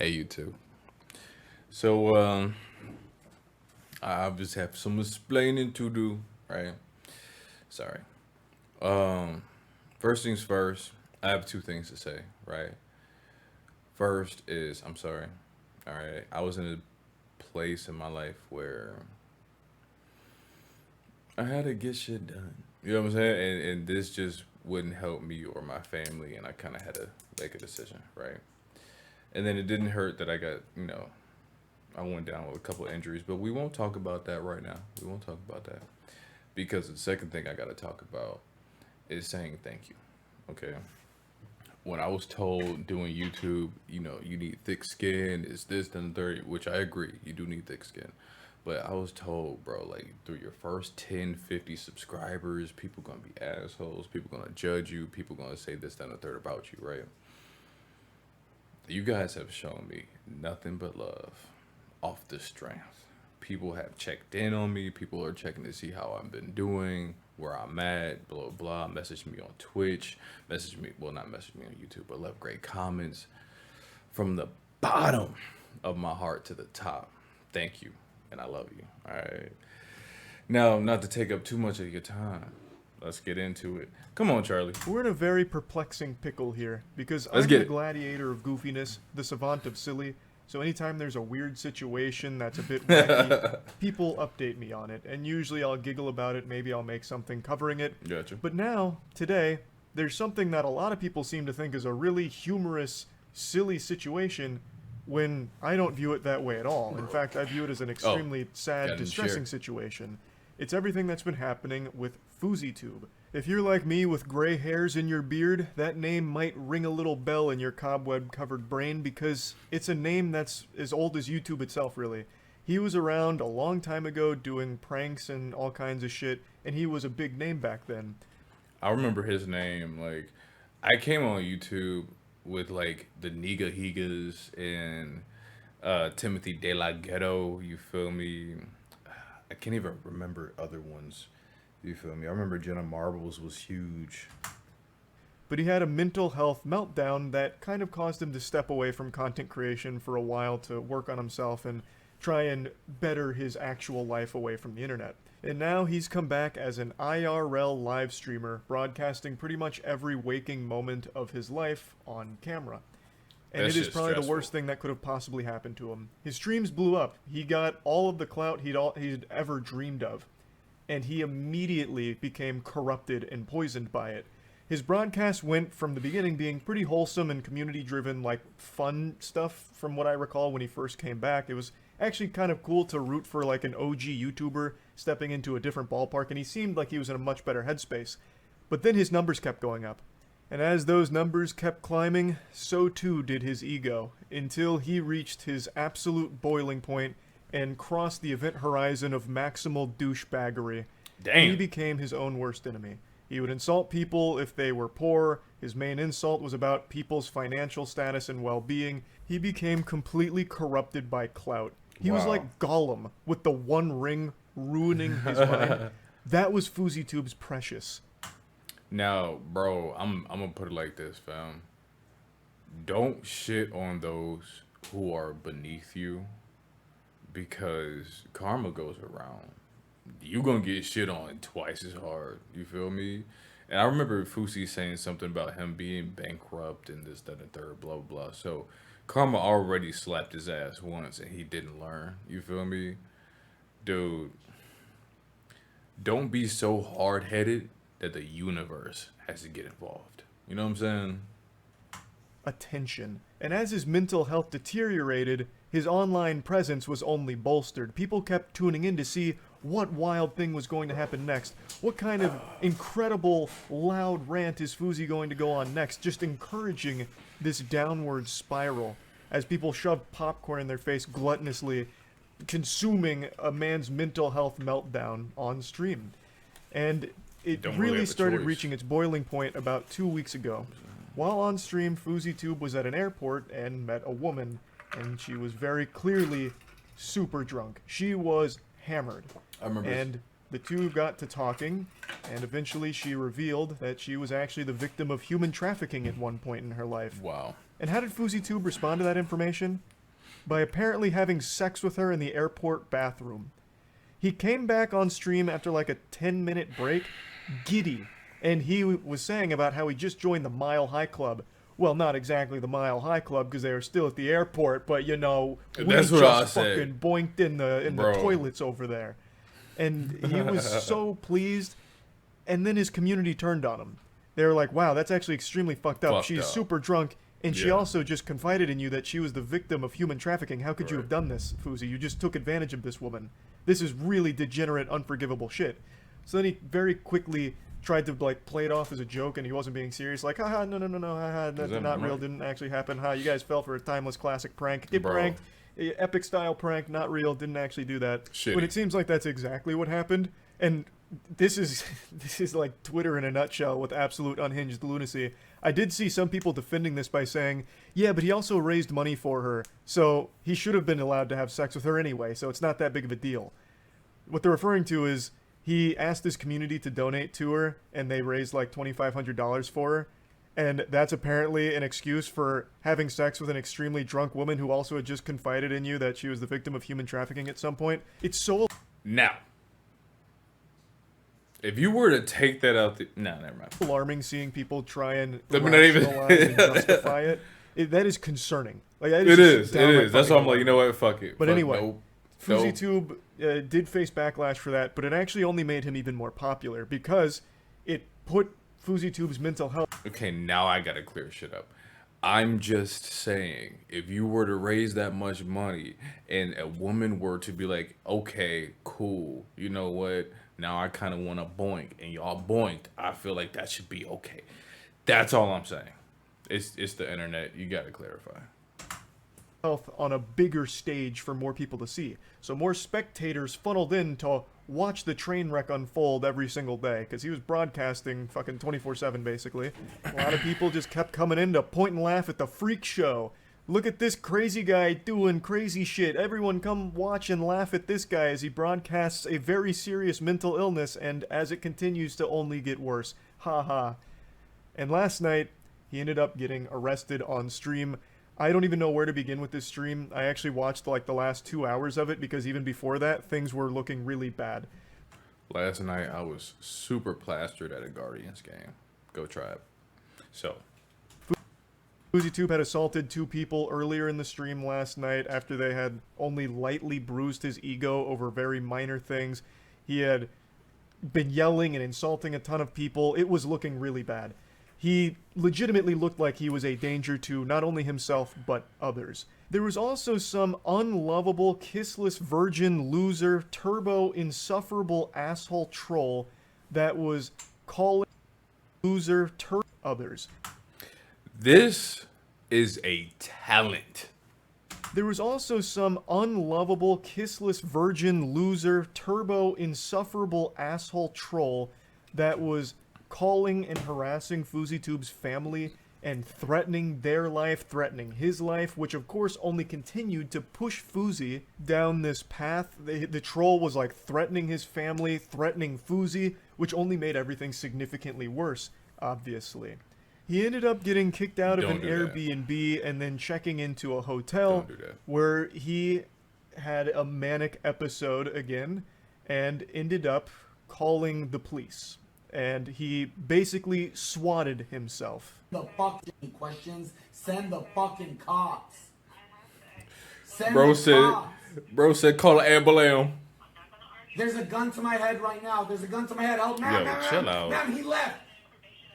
Hey, you too. So, I just have some explaining to do, right? Sorry. Um, First things first, I have two things to say, right? First is, I'm sorry. All right. I was in a place in my life where I had to get shit done. You know what I'm saying? And this just wouldn't help me or my family, and I kind of had to make a decision, right? And then it didn't hurt that I went down with a couple of injuries, but we won't talk about that right now. We won't talk about that because the second thing I got to talk about is saying thank you. Okay. When I was told doing YouTube, you need thick skin, is this, then the third, which I agree, you do need thick skin. But I was told, bro, like through your first 10, 50 subscribers, people gonna be assholes, people gonna judge you, people gonna say this, then the third about you, right? You guys have shown me nothing but love off the strength. People have checked in on me. People are checking to see how I've been doing, where I'm at, blah, blah. Message me on Twitch. Message me, well, not message me on YouTube, but left great comments from the bottom of my heart to the top. Thank you. And I love you. All right. Now, not to take up too much of your time, let's get into it. Come on, Charlie. We're in a very perplexing pickle here, because Let's I'm get the it. gladiator of goofiness, the savant of silly, so anytime there's a weird situation that's a bit wacky, people update me on it, and usually I'll giggle about it, maybe I'll make something covering it. Gotcha. But now, today, there's something that a lot of people seem to think is a really humorous, silly situation, when I don't view it that way at all. In fact, I view it as an extremely sad, got it in distressing share. situation. It's everything that's been happening with FouseyTube. If you're like me with gray hairs in your beard, that name might ring a little bell in your cobweb-covered brain because it's a name that's as old as YouTube itself, really. He was around a long time ago doing pranks and all kinds of shit, and he was a big name back then. I remember his name. Like, I came on YouTube with like the Niga Higas and Timothy De La Ghetto. You feel me? I can't even remember other ones. You feel me? I remember Jenna Marbles was huge. But he had a mental health meltdown that kind of caused him to step away from content creation for a while to work on himself and try and better his actual life away from the internet. And now he's come back as an IRL live streamer, broadcasting pretty much every waking moment of his life on camera. And That it is shit's probably the stressful. worst thing that could have possibly happened to him. His streams blew up. He got all of the clout he'd ever dreamed of. And he immediately became corrupted and poisoned by it. His broadcast went from the beginning being pretty wholesome and community-driven, like fun stuff from what I recall when he first came back. It was actually kind of cool to root for like an OG YouTuber stepping into a different ballpark, and he seemed like he was in a much better headspace. But then his numbers kept going up. And as those numbers kept climbing, so too did his ego, until he reached his absolute boiling point and crossed the event horizon of maximal douchebaggery. Damn. He became his own worst enemy. He would insult people if they were poor. His main insult was about people's financial status and well-being. He became completely corrupted by clout. He was Wow. like Gollum, with the One Ring ruining his mind. That was FouseyTube's precious. Now, bro, I'm gonna put it like this, fam. Don't shit on those who are beneath you because karma goes around. You gonna get shit on twice as hard. You feel me? And I remember Fousey saying something about him being bankrupt and this, that, and third, blah, blah, blah. So karma already slapped his ass once and he didn't learn. You feel me? Dude, don't be so hard headed that the universe has to get involved. You know what I'm saying? Attention. And as his mental health deteriorated, his online presence was only bolstered. People kept tuning in to see what wild thing was going to happen next. What kind of incredible, loud rant is Fousey going to go on next? Just encouraging this downward spiral as people shoved popcorn in their face gluttonously, consuming a man's mental health meltdown on stream. And it Don't really really have a started choice. reaching its boiling point about 2 weeks ago. While on stream, FouseyTube was at an airport and met a woman, and she was very clearly super drunk. She was hammered. I remember. And the two got to talking, and eventually she revealed that she was actually the victim of human trafficking at one point in her life. Wow. And how did FouseyTube respond to that information? By apparently having sex with her in the airport bathroom. He came back on stream after like a 10-minute break, giddy, and he was saying about how he just joined the Mile High Club. Well, not exactly the Mile High Club because they were still at the airport, but you know, we That's what just I said. fucking boinked in the toilets over there. And he was so pleased, and then his community turned on him. They were like, wow, that's actually extremely fucked up. She's super drunk, and she also just confided in you that she was the victim of human trafficking. How could you have done this, Fousey? You just took advantage of this woman. This is really degenerate, unforgivable shit. So then he very quickly tried to like play it off as a joke, and he wasn't being serious. Like, haha, no, haha, that's not real, didn't actually happen. Ha, you guys fell for a timeless classic prank. Get pranked, epic style prank, not real, didn't actually do that. Shitty. But it seems like that's exactly what happened, and this is like Twitter in a nutshell with absolute unhinged lunacy. I did see some people defending this by saying, yeah, but he also raised money for her, so he should have been allowed to have sex with her anyway, so it's not that big of a deal. What they're referring to is he asked his community to donate to her, and they raised like $2,500 for her, and that's apparently an excuse for having sex with an extremely drunk woman who also had just confided in you that she was the victim of human trafficking at some point. It's so... Now, if you were to take that out, no, never mind. Alarming seeing people try and Let me not even and justify it. That is concerning. Like that It is. downright That's why I'm fucking like, you know what? Fuck it. But Fuck, anyway, nope. FouseyTube did face backlash for that, but it actually only made him even more popular because it put FouseyTube's mental health... Okay, now I gotta clear shit up. I'm just saying, if you were to raise that much money and a woman were to be like, okay, cool, you know what? Now I kind of want to boink, and y'all boinked. I feel like that should be okay. That's all I'm saying. It's the internet. You gotta clarify. Health on a bigger stage for more people to see. So more spectators funneled in to watch the train wreck unfold every single day, because he was broadcasting fucking 24/7 basically. A lot of people just kept coming in to point and laugh at the freak show. Look at this crazy guy doing crazy shit. Everyone come watch and laugh at this guy as he broadcasts a very serious mental illness and as it continues to only get worse. Ha ha. And last night, he ended up getting arrested on stream. I don't even know where to begin with this stream. I actually watched like the last 2 hours of it because even before that, things were looking really bad. Last night, I was super plastered at a Guardians game. Go Tribe. So... FouseyTube had assaulted 2 people earlier in the stream last night after they had only lightly bruised his ego over very minor things. He had been yelling and insulting a ton of people. It was looking really bad. He legitimately looked like he was a danger to not only himself, but others. There was also some unlovable, kissless, virgin, loser, turbo, insufferable asshole troll that was calling loser others. This is a talent. There was also some unlovable, kissless, virgin, loser, turbo, insufferable asshole troll that was calling and harassing FouseyTube's family and threatening their life, threatening his life, which of course only continued to push Fousey down this path. The troll was like threatening his family, threatening Fousey, which only made everything significantly worse, obviously. He ended up getting kicked out of an Airbnb and then checking into a hotel where he had a manic episode again and ended up calling the police. And he basically swatted himself. The fucking questions, send the fucking cops. Bro said call an ambulance. There's a gun to my head right now. There's a gun to my head. Help, ma'am, chill out. Ma'am, he left.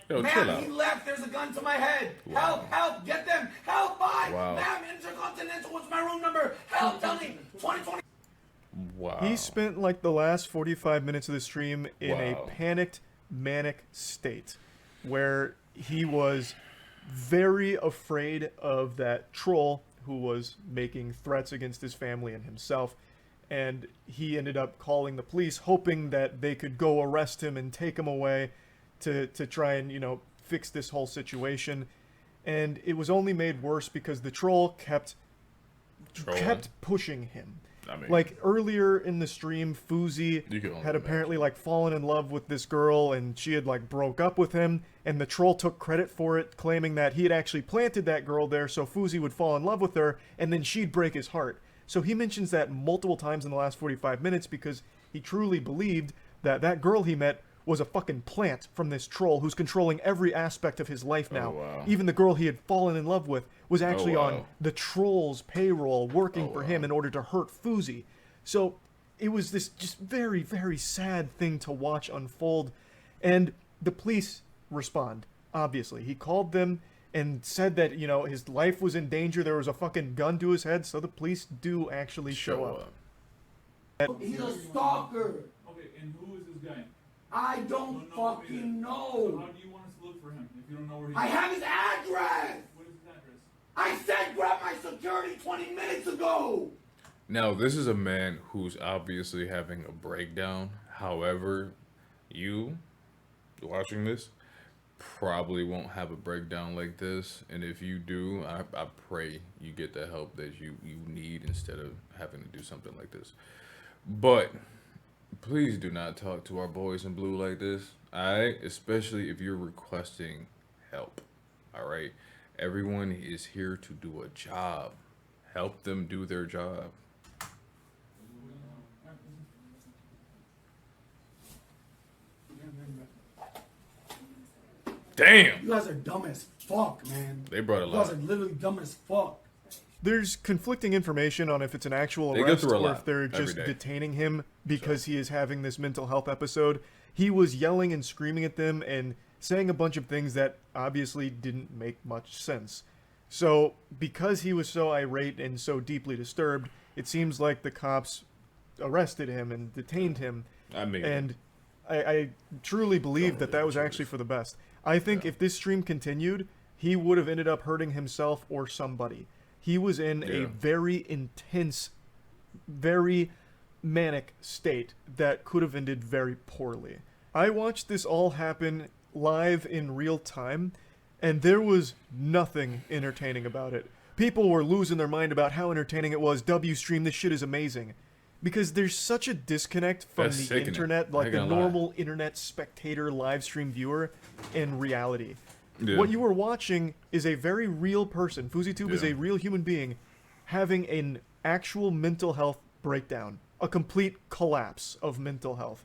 Yo, ma'am, chill out. he left. There's a gun to my head. Wow. Help, get them. Help, bye. Wow. Ma'am, Intercontinental, what's my room number? Help, tell me. 2020. Wow. He spent like the last 45 minutes of the stream in a panicked, manic state where he was very afraid of that troll who was making threats against his family and himself. And he ended up calling the police, hoping that they could go arrest him and take him away to try and, you know, fix this whole situation. And it was only made worse because the troll kept pushing him. I mean, Like earlier in the stream, Fousey You can only had apparently imagine. like fallen in love with this girl, and she had like broke up with him, and the troll took credit for it, claiming that he had actually planted that girl there so Fousey would fall in love with her, and then she'd break his heart. So he mentions that multiple times in the last 45 minutes because he truly believed that that girl he met was a fucking plant from this troll who's controlling every aspect of his life now. wow. Even the girl he had fallen in love with was actually on wow. the troll's payroll working Oh, for wow. him in order to hurt Fousey. So it was this just very, very sad thing to watch unfold. And the police respond, obviously. He called them and said that, you know, his life was in danger. There was a fucking gun to his head. So the police do actually show up. He's a stalker. Okay, and who is this guy? I don't fucking So know. how do you want us to look for him if you don't know where he I is? have his address. What is his address? I said grab my security 20 minutes ago. Now, this is a man who's obviously having a breakdown. However, you watching this probably won't have a breakdown like this. And if you do, I pray you get the help that you need instead of having to do something like this. But please do not talk to our boys in blue like this. Alright? Especially if you're requesting help. Alright? Everyone is here to do a job. Help them do their job. Damn! You guys are dumb as fuck, man. They brought a You guys lot. are literally dumb as fuck. There's conflicting information on if it's an actual They go arrest through a or lot if they're every just day. detaining him because he is having this mental health episode. He was yelling and screaming at them and saying a bunch of things that obviously didn't make much sense. So, because he was so irate and so deeply disturbed, it seems like the cops arrested him and detained him. I mean, And I truly believe that really that was choose. actually for the best. I think if this stream continued, he would have ended up hurting himself or somebody. He was in a Yeah. very intense, very manic state that could have ended very poorly. I watched this all happen live in real time, and there was nothing entertaining about it. People were losing their mind about how entertaining it was. W stream, this shit is amazing. Because there's such a disconnect from That's the sickening. internet, I like ain't the gonna lie. normal internet spectator live stream viewer, and reality. Yeah. What you were watching is a very real person. FouseyTube is Yeah. a real human being having an actual mental health breakdown, a complete collapse of mental health.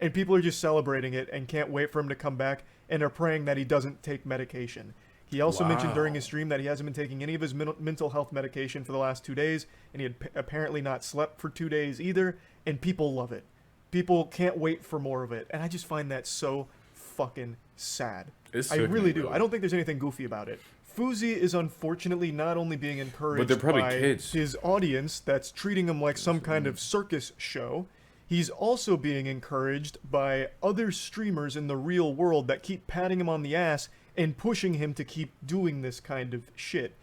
And people are just celebrating it and can't wait for him to come back and are praying that he doesn't take medication. He also mentioned during his stream that he hasn't been taking any of his mental health medication for the last 2 days, and he had apparently not slept for 2 days either, and people love it. People can't wait for more of it, and I just find that so fucking sad. It's I really sickening, do. really. I don't think there's anything goofy about it. Fousey is unfortunately not only being encouraged But they're probably by kids. his audience that's treating him like some kind of circus show, he's also being encouraged by other streamers in the real world that keep patting him on the ass and pushing him to keep doing this kind of shit.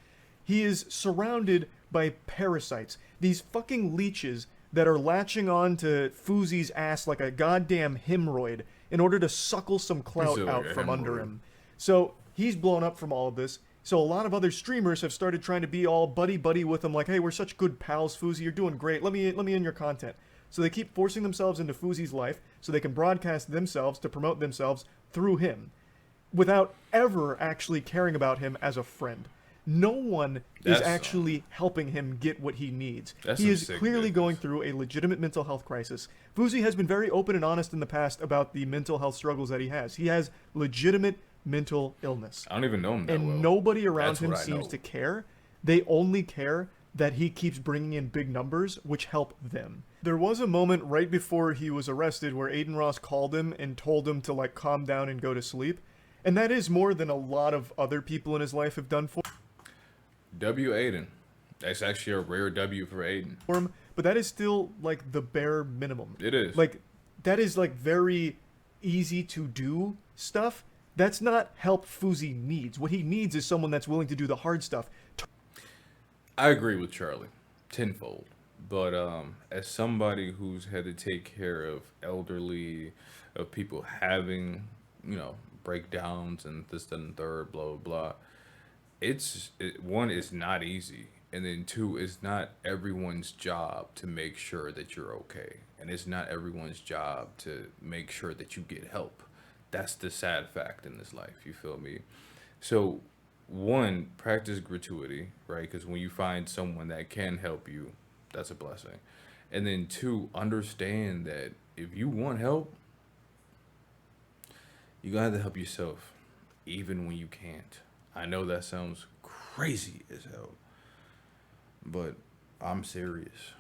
He is surrounded by parasites, these fucking leeches that are latching on to Fousey's ass like a goddamn hemorrhoid in order to suckle some clout Is it like out a from under hemorrhoid? him. So he's blown up from all of this. So a lot of other streamers have started trying to be all buddy with him, like, hey, we're such good pals, Fousey, you're doing great. Let me in your content. So they keep forcing themselves into Fousey's life so they can broadcast themselves to promote themselves through him, without ever actually caring about him as a friend. No one is That's, actually helping him get what he needs. That's He some is sick clearly going business. through a legitimate mental health crisis. Fousey has been very open and honest in the past about the mental health struggles that he has. He has legitimate mental illness. I don't even know him that And well. nobody around That's him what I seems know. to care. They only care that he keeps bringing in big numbers, which help them. There was a moment right before he was arrested where Aiden Ross called him and told him to, like, calm down and go to sleep. And that is more than a lot of other people in his life have done for W. Aiden. That's actually a rare W for Aiden. him, but that is still, like, the bare minimum. It is. Like, that is, like, very easy to do stuff. That's not help Fousey needs. What he needs is someone that's willing to do the hard stuff. I agree with Charlie, tenfold. But as somebody who's had to take care of elderly, of people having, breakdowns and this, that, and third, blah, blah, blah, it's not easy. And then two, it's not everyone's job to make sure that you're okay. And it's not everyone's job to make sure that you get help. That's the sad fact in this life. You feel me? So, one, practice gratuity, right? Because when you find someone that can help you, that's a blessing. And then two, understand that if you want help, you gotta have to help yourself, even when you can't. I know that sounds crazy as hell, but I'm serious.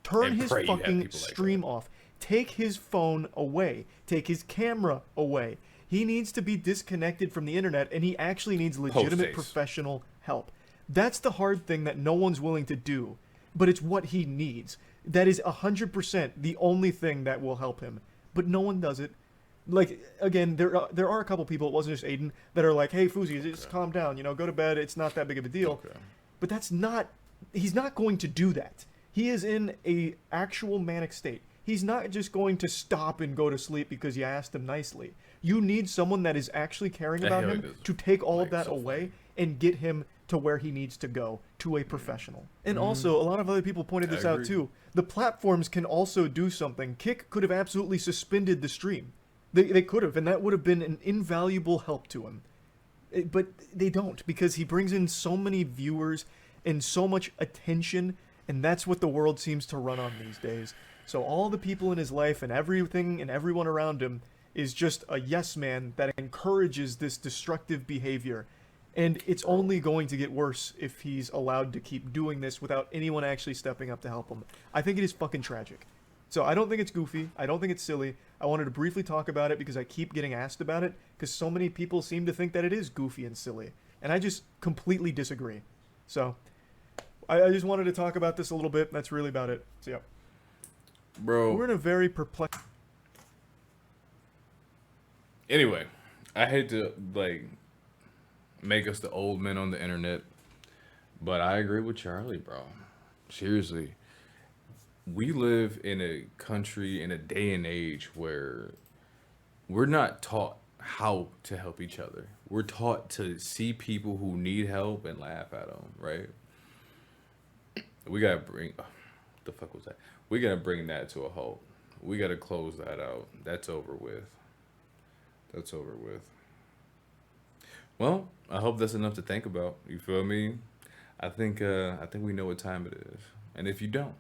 Turn And his pray you have fucking people like stream that. off. Take his phone away. Take his camera away. He needs to be disconnected from the internet, and he actually needs legitimate Post-haste. professional help. That's the hard thing that no one's willing to do, but it's what he needs. That is 100% the only thing that will help him, but no one does it. Like, again, there are a couple people, it wasn't just Aiden, that are like, hey, Fousey, just calm down, go to bed, it's not that big of a deal. Okay. But he's not going to do that. He is in a actual manic state. He's not just going to stop and go to sleep because you asked him nicely. You need someone that is actually caring about hell him does. to take all of Like, that so away funny. and get him to where he needs to go, to a professional. And also, a lot of other people pointed this I out agree. too. The platforms can also do something. Kick could have absolutely suspended the stream. They could have, and that would have been an invaluable help to him. But they don't, because he brings in so many viewers and so much attention, and that's what the world seems to run on these days. So all the people in his life and everything and everyone around him is just a yes man that encourages this destructive behavior. And it's only going to get worse if he's allowed to keep doing this without anyone actually stepping up to help him. I think it is fucking tragic. So I don't think it's goofy. I don't think it's silly. I wanted to briefly talk about it because I keep getting asked about it because so many people seem to think that it is goofy and silly. And I just completely disagree. So I just wanted to talk about this a little bit. That's really about it. So yeah. Bro. We're in a very perplexed... Anyway, I hate to make us the old men on the internet, but I agree with Charlie, bro. Seriously, we live in a country, in a day and age where we're not taught how to help each other. We're taught to see people who need help and laugh at them, right? We gotta bring, the fuck was that? We gotta bring that to a halt. We gotta close that out. That's over with. That's over with. Well, I hope that's enough to think about. You feel me? I think we know what time it is. And if you don't,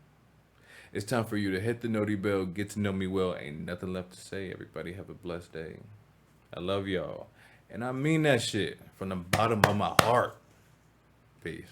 it's time for you to hit the noti bell, get to know me well. Ain't nothing left to say. Everybody have a blessed day. I love y'all. And I mean that shit from the bottom of my heart. Peace.